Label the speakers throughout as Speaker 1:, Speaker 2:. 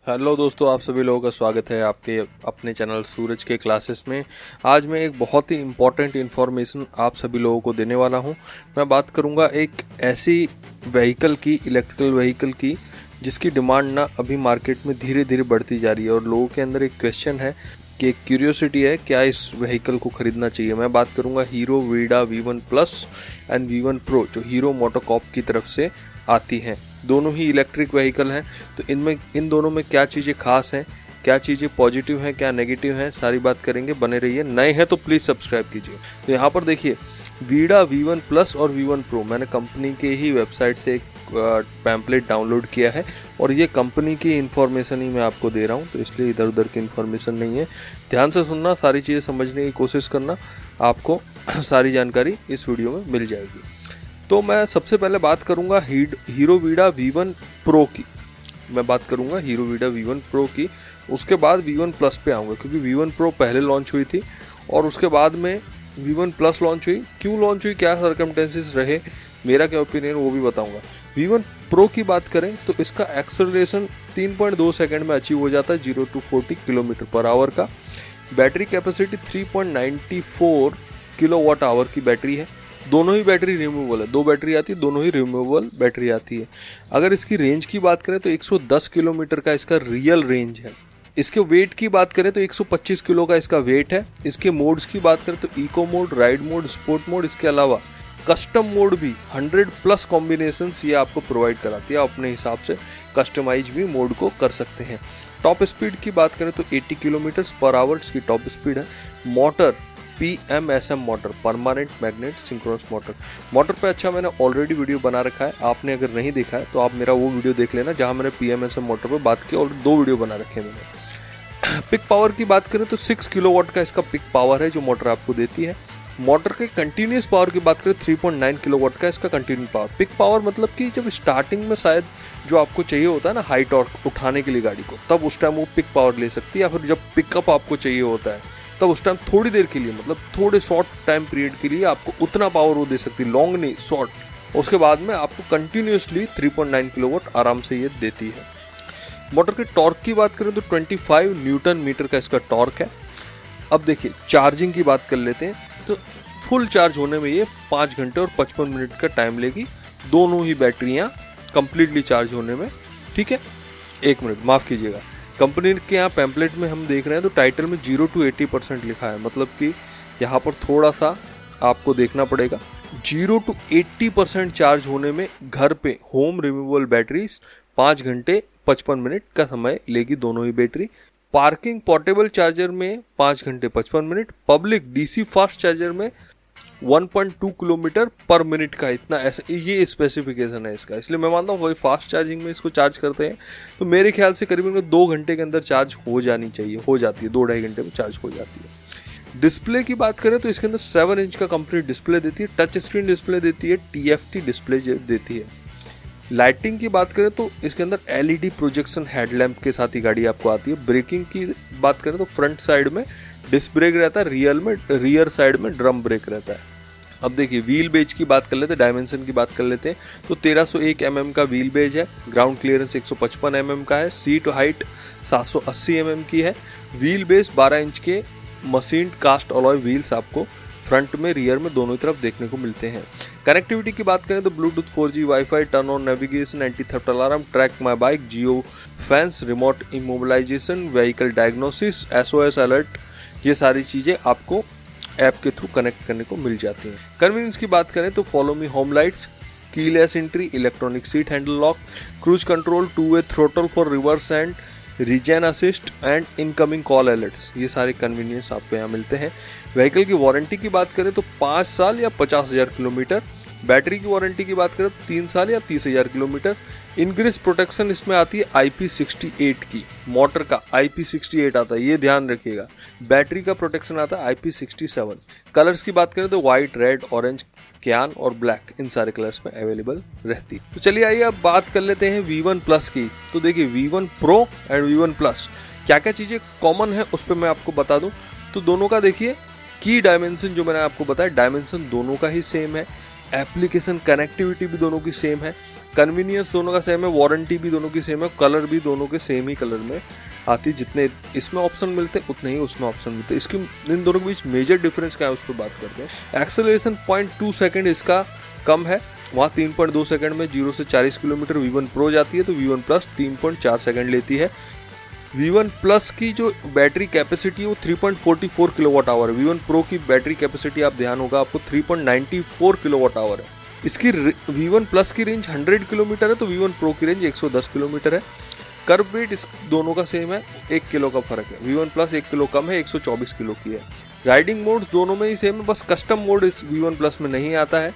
Speaker 1: Hello दोस्तों, आप सभी लोगों का स्वागत है आपके अपने चैनल सूरज के क्लासेस में। आज मैं एक बहुत ही इम्पॉर्टेंट इन्फॉर्मेशन आप सभी लोगों को देने वाला हूं। मैं बात करूंगा एक ऐसी व्हीकल की, इलेक्ट्रिकल व्हीकल की, जिसकी डिमांड ना अभी मार्केट में धीरे धीरे बढ़ती जा रही है और लोगों के अंदर एक क्वेश्चन है कि एक क्यूरियोसिटी है, क्या इस व्हीकल को खरीदना चाहिए। मैं बात करूंगा hero Vida V1 plus and V1 pro, जो हीरो मोटोकॉर्प की तरफ से आती हैं। दोनों ही इलेक्ट्रिक व्हीकल हैं, तो इन दोनों में क्या चीज़ें खास हैं, क्या चीज़ें पॉजिटिव हैं, क्या नेगेटिव हैं, सारी बात करेंगे। बने रहिए। नए हैं तो प्लीज़ सब्सक्राइब कीजिए। तो यहाँ पर देखिए, वीडा V1 प्लस और V1 प्रो मैंने कंपनी के ही वेबसाइट से एक पैम्पलेट डाउनलोड किया है और ये कंपनी की इन्फॉर्मेशन ही मैं आपको दे रहा हूँ, तो इसलिए इधर उधर की इन्फॉर्मेशन नहीं है। ध्यान से सुनना, सारी चीज़ें समझने की कोशिश करना, आपको सारी जानकारी इस वीडियो में मिल जाएगी। तो मैं सबसे पहले बात करूंगा हीरो वीडा V1 प्रो की। मैं बात करूंगा हीरो वीडा V1 प्रो की, उसके बाद V1 प्लस पे आऊँगा, क्योंकि V1 प्रो पहले लॉन्च हुई थी और उसके बाद में V1 प्लस लॉन्च हुई। क्यों लॉन्च हुई, क्या सर्कमस्टेंसेस रहे, मेरा क्या ओपिनियन, वो भी बताऊंगा। V1 प्रो की बात करें तो इसका एक्सेलरेशन 3.2 सेकंड में अचीव हो जाता है, 0 to 40 किलोमीटर पर आवर का। बैटरी कैपेसिटी 3.94 किलोवाट आवर की बैटरी है। दोनों ही बैटरी रिमूवेबल है, 2 बैटरी आती है, दोनों ही रिमूवेबल बैटरी आती है। अगर इसकी रेंज की बात करें तो 110 किलोमीटर का इसका रियल रेंज है। इसके वेट की बात करें तो 125 किलो का इसका वेट है। इसके मोड्स की बात करें तो eco mode, ride mode, sport mode, इसके अलावा कस्टम मोड भी 100+ कॉम्बिनेशंस ये आपको प्रोवाइड कराती है। आप अपने हिसाब से कस्टमाइज भी मोड को कर सकते हैं। टॉप स्पीड की बात करें तो 80 किलोमीटर पर आवर इसकी टॉप स्पीड है। Motor PMSM motor, permanent magnet synchronous motor पे अच्छा मैंने ऑलरेडी वीडियो बना रखा है। आपने अगर नहीं देखा है तो आप मेरा वो वीडियो देख लेना, जहां मैंने PMSM मोटर पे बात की और 2 वीडियो बना रखे हैं मैंने। पिक पावर की बात करें तो 6 किलोवाट का इसका पिक पावर है जो मोटर आपको देती है। मोटर के कंटिन्यूस पावर की बात करें 3.9 किलोवाट का इसका कंटिन्यू पावर। पिक पावर मतलब कि जब स्टार्टिंग में शायद जो आपको चाहिए होता है ना हाई टॉर्क उठाने के लिए गाड़ी को, तब उस टाइम वो पिक पावर ले सकती है। या फिर जब पिकअप आपको चाहिए होता है तब उस टाइम थोड़ी देर के लिए, मतलब थोड़े शॉर्ट टाइम पीरियड के लिए आपको उतना पावर वो दे सकती है, लॉन्ग नहीं, शॉर्ट। उसके बाद में आपको कंटिन्यूसली 3.9 किलोवाट आराम से ये देती है। मोटर के टॉर्क की बात करें तो 25 न्यूटन मीटर का इसका टॉर्क है। अब देखिए, चार्जिंग की बात कर लेते हैं तो फुल चार्ज होने में ये 5 घंटे और 55 मिनट का टाइम लेगी, दोनों ही बैटरियाँ कंप्लीटली चार्ज होने में। ठीक है, 1 मिनट माफ़ कीजिएगा। कंपनी के यहाँ पैम्पलेट में हम देख रहे हैं तो टाइटल में 0 to 80% लिखा है, मतलब कि यहाँ पर थोड़ा सा आपको देखना पड़ेगा। 0 to 80% चार्ज होने में घर पे होम रिमूवेबल बैटरीज 5 घंटे 55 मिनट का समय लेगी, दोनों ही बैटरी। पार्किंग पोर्टेबल चार्जर में 5 घंटे 55 minute. Public DC fast charger में 1.2 किलोमीटर पर मिनट का, इतना ऐसा ये स्पेसिफिकेशन है इसका। इसलिए मैं मानता हूँ वही फास्ट चार्जिंग में इसको चार्ज करते हैं तो मेरे ख्याल से करीबन 2 घंटे के अंदर चार्ज हो जानी चाहिए, हो जाती है, 2-2.5 घंटे में चार्ज हो जाती है। डिस्प्ले की बात करें तो इसके अंदर 7 इंच का कंप्लीट डिस्प्ले देती है, टच स्क्रीन डिस्प्ले देती है, TFT डिस्प्ले देती है। लाइटिंग की बात करें तो इसके अंदर LED प्रोजेक्शन हेडलैम्प के साथ ही गाड़ी आपको आती है। ब्रेकिंग की बात करें तो फ्रंट साइड में डिस्क ब्रेक रहता है, रियर साइड में ड्रम ब्रेक रहता है। अब देखिए, व्हील बेज की बात कर लेते हैं, डायमेंशन की बात कर लेते हैं तो 1301 mm का व्हील बेज है। ग्राउंड क्लियरेंस 155 mm का है। सीट हाइट 780 mm की है। व्हील बेस 12 इंच के मशीन्ड कास्ट अलॉय व्हील्स आपको फ्रंट में, रियर में, दोनों तरफ देखने को मिलते हैं। कनेक्टिविटी की बात करें तो Bluetooth 4G, WiFi, turn on navigation, anti theft alarm, track my bike, geo fence, remote immobilisation, vehicle diagnosis, SOS alert, ये सारी चीज़ें आपको ऐप के थ्रू कनेक्ट करने को मिल जाती हैं। कन्वीनियंस की बात करें तो follow me home lights, keyless entry, electronic seat handle lock, cruise control, 2-वे throttle for reverse and regen assist and incoming call alerts, ये सारे कन्वीनियंस आपको यहाँ मिलते हैं। व्हीकल की वारंटी की बात करें तो 5 साल या 50,000 किलोमीटर। बैटरी की वारंटी की बात करें तो 3 साल या 30,000 किलोमीटर। इनग्रेस प्रोटेक्शन इसमें आती है IP68 की, मोटर का IP68 आता है, ये ध्यान रखिएगा। बैटरी का प्रोटेक्शन आता है IP67। कलर्स की बात करें तो व्हाइट, रेड, ऑरेंज, क्यान और ब्लैक, इन सारे कलर्स में अवेलेबल रहती है। तो चलिए आइए अब बात कर लेते हैं V1 प्लस की। तो देखिए, V1 pro and V1 plus क्या क्या चीज़ें कॉमन है उस पर मैं आपको बता दूं। तो दोनों का देखिए, की डायमेंशन जो मैंने आपको बताया, डायमेंशन दोनों का ही सेम है। एप्लीकेशन कनेक्टिविटी भी दोनों की सेम है। कन्वीनियंस दोनों का सेम है, वारंटी भी दोनों की सेम है, कलर भी दोनों के सेम ही कलर में आती है। जितने इसमें ऑप्शन मिलते हैं उतने ही उसमें ऑप्शन मिलते हैं। इसकी इन दोनों के बीच मेजर डिफरेंस क्या है उस पर बात करते हैं। एक्सेलरेशन 0.2 सेकेंड इसका कम है, वहाँ 3.2 सेकंड में 0 से 40 किलोमीटर V1 Pro जाती है, तो V1 Plus 3.4 सेकंड लेती है। V1 Plus की जो बैटरी कैपेसिटी है वो 3.44 किलोवाट आवर है। V1 Pro की बैटरी कैपेसिटी आप ध्यान होगा आपको 3.94 किलोवाट आवर है। इसकी V1 Plus की रेंज 100 किलोमीटर है, तो V1 Pro की रेंज 110 किलोमीटर है। कर्व वेट इस दोनों का सेम है, 1 किलो का फर्क है। V1 Plus 1 किलो कम है, 124 किलो की है। राइडिंग मोड दोनों में ही सेम है, बस कस्टम मोड इस V1 Plus में नहीं आता है।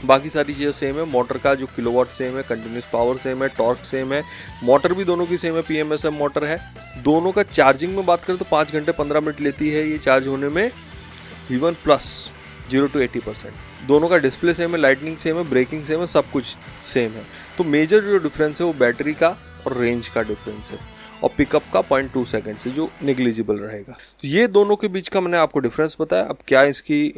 Speaker 1: बाकी सारी चीज़ें सेम है। मोटर का जो किलोवाट सेम है, कंटिन्यूस पावर सेम है, टॉर्क सेम है, मोटर भी दोनों की सेम है, PMSM मोटर है। दोनों का चार्जिंग में बात करें तो 5 घंटे 15 मिनट लेती है ये चार्ज होने में V1 Plus 0 to 80%। दोनों का डिस्प्ले सेम है, लाइटनिंग सेम है, ब्रेकिंग सेम है, सब कुछ सेम है। तो मेजर जो डिफरेंस है वो बैटरी का और रेंज का डिफरेंस है, और पिकअप का 0.2 सेकंड से जो नेग्लिजिबल रहेगा। तो ये दोनों के बीच का मैंने आपको डिफरेंस बताया। अब क्या इसकी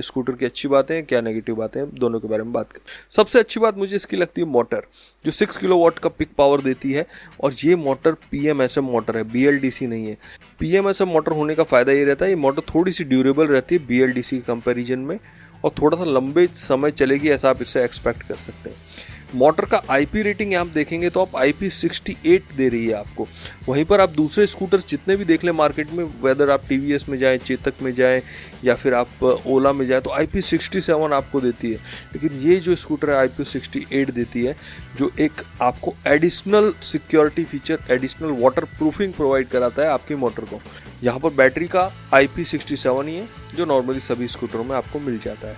Speaker 1: स्कूटर की अच्छी बातें हैं, क्या नेगेटिव बातें हैं, दोनों के बारे में बात करें। सबसे अच्छी बात मुझे इसकी लगती है मोटर, जो 6 किलोवाट का पिक पावर देती है, और ये मोटर PMSM मोटर है, BLDC नहीं है। PMSM मोटर होने का फ़ायदा ये रहता है, ये मोटर थोड़ी सी ड्यूरेबल रहती है BLDC के कंपेरिजन में, और थोड़ा सा लंबे समय चलेगी ऐसा आप इससे एक्सपेक्ट कर सकते हैं। मोटर का IP रेटिंग आप देखेंगे तो आप IP68 दे रही है आपको। वहीं पर आप दूसरे स्कूटर्स जितने भी देख लें मार्केट में, वेदर आप TVS में जाएं, चेतक में जाएं, या फिर आप ओला में जाएं, तो IP67 आपको देती है। लेकिन ये जो स्कूटर है IP68 देती है, जो एक आपको additional security feature, additional water proofing provide कराता है आपकी मोटर को। यहाँ पर बैटरी का IP67 ही है, जो नॉर्मली सभी स्कूटरों में आपको मिल जाता है।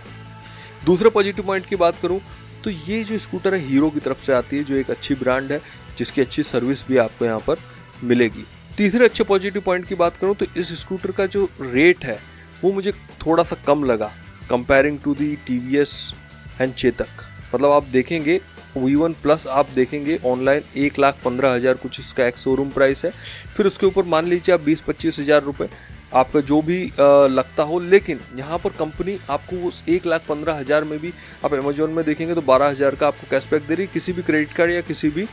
Speaker 1: दूसरे पॉजिटिव पॉइंट की बात करूँ तो ये जो स्कूटर है हीरो की तरफ से आती है, जो एक अच्छी ब्रांड है, जिसकी अच्छी सर्विस भी आपको यहाँ पर मिलेगी। तीसरे अच्छे पॉजिटिव पॉइंट की बात करूँ तो इस स्कूटर का जो रेट है वो मुझे थोड़ा सा कम लगा comparing to the TVS and Chetak. मतलब आप देखेंगे V1 Plus आप देखेंगे ऑनलाइन 1,15,000 कुछ इसका एक्स शोरूम प्राइस है, फिर उसके ऊपर मान लीजिए आप 20-25 हज़ार रुपये आपका जो भी लगता हो। लेकिन यहाँ पर कंपनी आपको उस 1,15,000 में भी, आप अमेजोन में देखेंगे तो 12,000 का आपको कैशबैक दे रही है किसी भी क्रेडिट कार्ड या किसी भी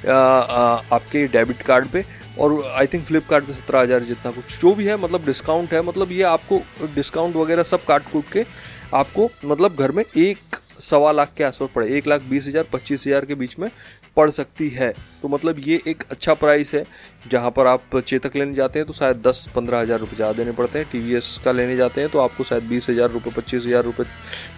Speaker 1: आपके डेबिट कार्ड पे, और आई थिंक फ्लिपकार्ट पे 17,000 जितना कुछ जो भी है, मतलब डिस्काउंट है। मतलब ये आपको डिस्काउंट वगैरह सब काट कूट के आपको मतलब घर में 1.25 लाख के आसपास पड़े, 1,20,000 25,000 के बीच में पड़ सकती है। तो मतलब ये एक अच्छा प्राइस है। जहाँ पर आप चेतक लेने जाते हैं तो शायद 10-15 हज़ार रुपये ज़्यादा देने पड़ते हैं, TVS का लेने जाते हैं तो आपको शायद 20,000 रुपये 25,000 रुपये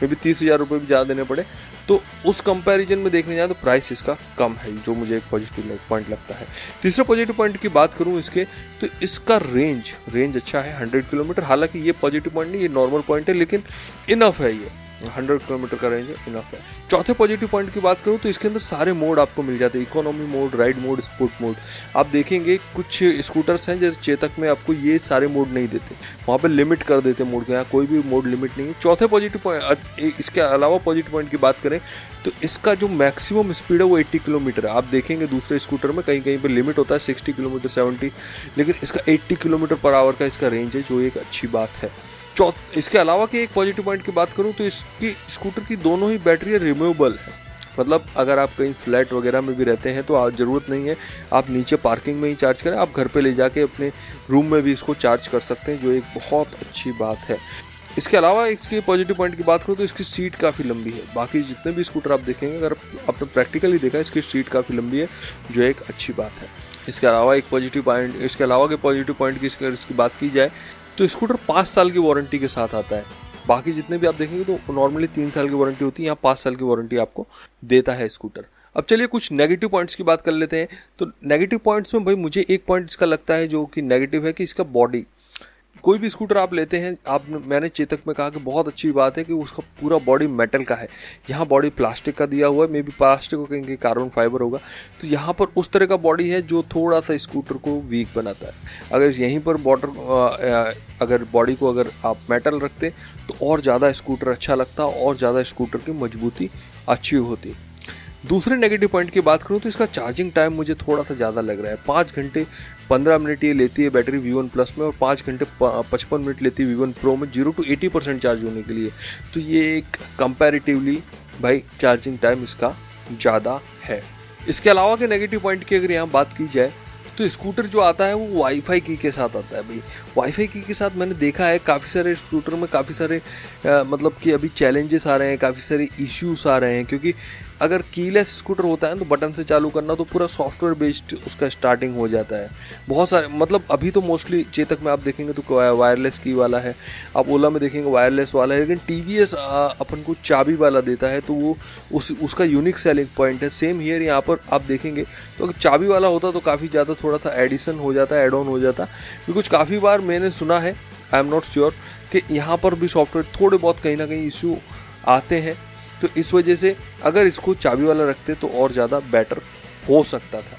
Speaker 1: में भी 30,000 रुपये भी ज़्यादा देने पड़े। तो उस कंपैरिजन में देखने जाए तो प्राइस इसका कम है, जो मुझे एक पॉजिटिव पॉइंट लगता है। तीसरा पॉजिटिव पॉइंट की बात करूँ इसके, तो इसका रेंज अच्छा है 100 किलोमीटर। हालांकि ये पॉजिटिव पॉइंट नहीं, ये नॉर्मल पॉइंट है, लेकिन इनफ है, ये 100 किलोमीटर का रेंज है, इनफ है। चौथे पॉजिटिव पॉइंट की बात करूँ तो इसके अंदर सारे मोड आपको मिल जाते हैं, economy mode, ride mode, sport mode. आप देखेंगे कुछ स्कूटर्स हैं जैसे चेतक में आपको ये सारे मोड नहीं देते, वहाँ पे लिमिट कर देते मोड को, यहाँ कोई भी मोड लिमिट नहीं है। चौथे पॉजिटिव पॉइंट, इसके अलावा पॉजिटिव पॉइंट की बात करें तो इसका जो मैक्सिमम स्पीड है वो 80 किलोमीटर है। आप देखेंगे दूसरे स्कूटर में कहीं कहीं पर लिमिट होता है 60 किलोमीटर 70, लेकिन इसका 80 किलोमीटर पर आवर का इसका रेंज है, जो एक अच्छी बात है। इसके अलावा कि एक पॉजिटिव पॉइंट की बात करूं तो इसकी स्कूटर की दोनों ही बैटरी रिमूवेबल है। मतलब अगर आप कहीं फ्लैट वगैरह में भी रहते हैं तो आप ज़रूरत नहीं है आप नीचे पार्किंग में ही चार्ज करें, आप घर पे ले जाके अपने रूम में भी इसको चार्ज कर सकते हैं, जो एक बहुत अच्छी बात है। इसके अलावा इसके पॉजिटिव पॉइंट की बात करूँ तो इसकी सीट काफ़ी लंबी है। बाकी जितने भी स्कूटर आप देखेंगे, अगर आपने प्रैक्टिकली देखा, इसकी सीट काफ़ी लंबी है, जो एक अच्छी बात है। इसके अलावा एक पॉजिटिव पॉइंट, इसके अलावा के पॉजिटिव पॉइंट की इसकी बात की जाए तो स्कूटर 5 साल की वारंटी के साथ आता है। बाकी जितने भी आप देखेंगे तो नॉर्मली 3 साल की वारंटी होती है, यहाँ 5 साल की वारंटी आपको देता है स्कूटर। अब चलिए कुछ नेगेटिव पॉइंट्स की बात कर लेते हैं। तो नेगेटिव पॉइंट्स में भाई मुझे एक पॉइंट इसका लगता है जो कि नेगेटिव है, कि इसका बॉडी, कोई भी स्कूटर आप लेते हैं, मैंने चेतक में कहा कि बहुत अच्छी बात है कि उसका पूरा बॉडी मेटल का है, यहाँ बॉडी प्लास्टिक का दिया हुआ है, मे बी प्लास्टिक को कहेंगे कार्बन फाइबर होगा, तो यहाँ पर उस तरह का बॉडी है जो थोड़ा सा स्कूटर को वीक बनाता है। अगर यहीं पर अगर बॉडी को अगर आप मेटल रखते तो और ज़्यादा स्कूटर अच्छा लगता, और ज़्यादा स्कूटर की मजबूती अच्छी होती। दूसरे नेगेटिव पॉइंट की बात करूँ तो इसका चार्जिंग टाइम मुझे थोड़ा सा ज़्यादा लग रहा है। 5 घंटे 15 मिनट ये लेती है बैटरी V1 Plus में, और 5 घंटे 55 मिनट लेती है V1 Pro में 0 to 80% चार्ज होने के लिए। तो ये एक कंपैरेटिवली भाई चार्जिंग टाइम इसका ज़्यादा है। इसके अलावा के नेगेटिव पॉइंट की अगर यहाँ बात की जाए तो स्कूटर जो आता है वो वाईफाई की के साथ आता है भाई। वाईफाई की के साथ मैंने देखा है काफ़ी सारे स्कूटर में काफ़ी सारे मतलब कि अभी चैलेंजेस आ रहे हैं, काफ़ी सारे इश्यूज आ रहे हैं, क्योंकि अगर कीलेस स्कूटर होता है तो बटन से चालू करना तो पूरा सॉफ्टवेयर बेस्ड उसका स्टार्टिंग हो जाता है। बहुत सारे मतलब अभी तो मोस्टली चेतक में आप देखेंगे तो वायरलेस की वाला है, आप ओला में देखेंगे वायरलेस वाला है, लेकिन टीवीएस अपन को चाबी वाला देता है तो वो उसका यूनिक सेलिंग पॉइंट है। सेम हियर यहाँ पर आप देखेंगे तो अगर चाबी वाला होता तो काफ़ी ज़्यादा थोड़ा सा एडिशन हो जाता, एड ऑन हो जाता। क्योंकि काफ़ी बार मैंने सुना है, आई एम नॉट श्योर, कि यहाँ पर भी सॉफ्टवेयर थोड़े बहुत कहीं ना कहीं इशू आते हैं। तो इस वजह से अगर इसको चाबी वाला रखते तो और ज़्यादा बेटर हो सकता था।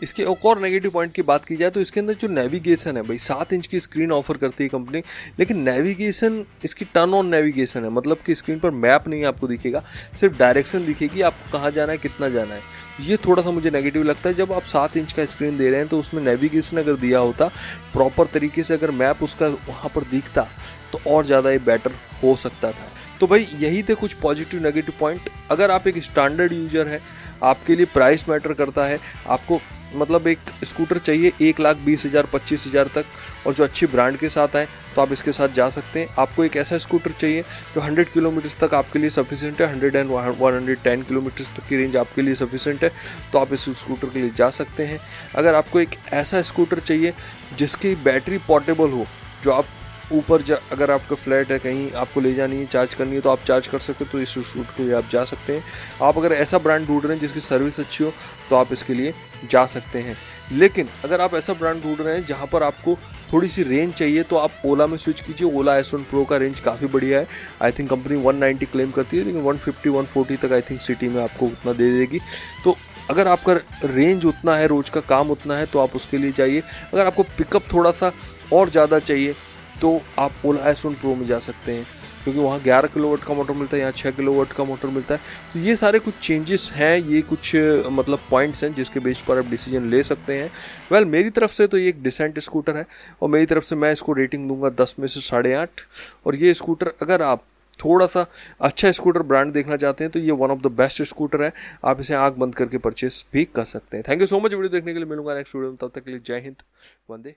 Speaker 1: इसके एक और नेगेटिव पॉइंट की बात की जाए तो इसके अंदर जो नेविगेशन है भाई, 7 इंच की स्क्रीन ऑफर करती है कंपनी, लेकिन नेविगेशन इसकी टर्न ऑन नेविगेशन है, मतलब कि स्क्रीन पर मैप नहीं आपको दिखेगा, सिर्फ डायरेक्शन दिखेगी आपको कहाँ जाना है, कितना जाना है। ये थोड़ा सा मुझे नेगेटिव लगता है। जब आप 7 इंच का स्क्रीन दे रहे हैं तो उसमें नेविगेशन अगर दिया होता प्रॉपर तरीके से, अगर मैप उसका वहाँ पर दिखता तो और ज़्यादा ये बेटर हो सकता था। तो भाई यही थे कुछ पॉजिटिव नेगेटिव पॉइंट। अगर आप एक स्टैंडर्ड यूजर हैं, आपके लिए प्राइस मैटर करता है, आपको मतलब एक स्कूटर चाहिए 1,20,000 25,000 तक और जो अच्छी ब्रांड के साथ आए तो आप इसके साथ जा सकते हैं। आपको एक ऐसा स्कूटर चाहिए जो 100 किलोमीटर्स तक आपके लिए सफिशिएंट है, 100 एंड 110 किलोमीटर्स तक की रेंज आपके लिए सफिशिएंट है, तो आप इस स्कूटर के लिए जा सकते हैं। अगर आपको एक ऐसा स्कूटर चाहिए जिसकी बैटरी पोर्टेबल हो, जो आप ऊपर अगर आपका फ्लैट है कहीं आपको ले जानी है, चार्ज करनी है तो आप चार्ज कर सकते हो, तो इस स्कूटर के लिए आप जा सकते हैं। आप अगर ऐसा ब्रांड ढूंढ रहे हैं जिसकी सर्विस अच्छी हो तो आप इसके लिए जा सकते हैं। लेकिन अगर आप ऐसा ब्रांड ढूंढ रहे हैं जहां पर आपको थोड़ी सी रेंज चाहिए तो आप ओला में स्विच कीजिए। ओला S1 Pro का रेंज काफ़ी बढ़िया है। आई थिंक कंपनी 190 क्लेम करती है, लेकिन 150-140 तक आई थिंक सिटी में आपको उतना दे देगी। तो अगर आपका रेंज उतना है, रोज़ का काम उतना है, तो आप उसके लिए जाइए। अगर आपको पिकअप थोड़ा सा और ज़्यादा चाहिए तो आप ओला S1 Pro में जा सकते हैं, क्योंकि वहाँ 11 किलोवाट का मोटर मिलता है, यहाँ 6 किलोवाट का मोटर मिलता है। तो ये सारे कुछ चेंजेस हैं, ये कुछ मतलब पॉइंट्स हैं जिसके बेस पर आप डिसीजन ले सकते हैं। वेल मेरी तरफ से तो ये एक डिसेंट स्कूटर है और मेरी तरफ से मैं इसको रेटिंग दूंगा 10 में से 8.5। और ये स्कूटर अगर आप थोड़ा सा अच्छा स्कूटर ब्रांड देखना चाहते हैं तो ये one of the best scooter है। आप इसे आंख बंद करके परचेस भी कर सकते हैं। Thank you so much video देखने के लिए। मिलूंगा नेक्स्ट वीडियो में, तब तक के लिए जय हिंद, वंदे।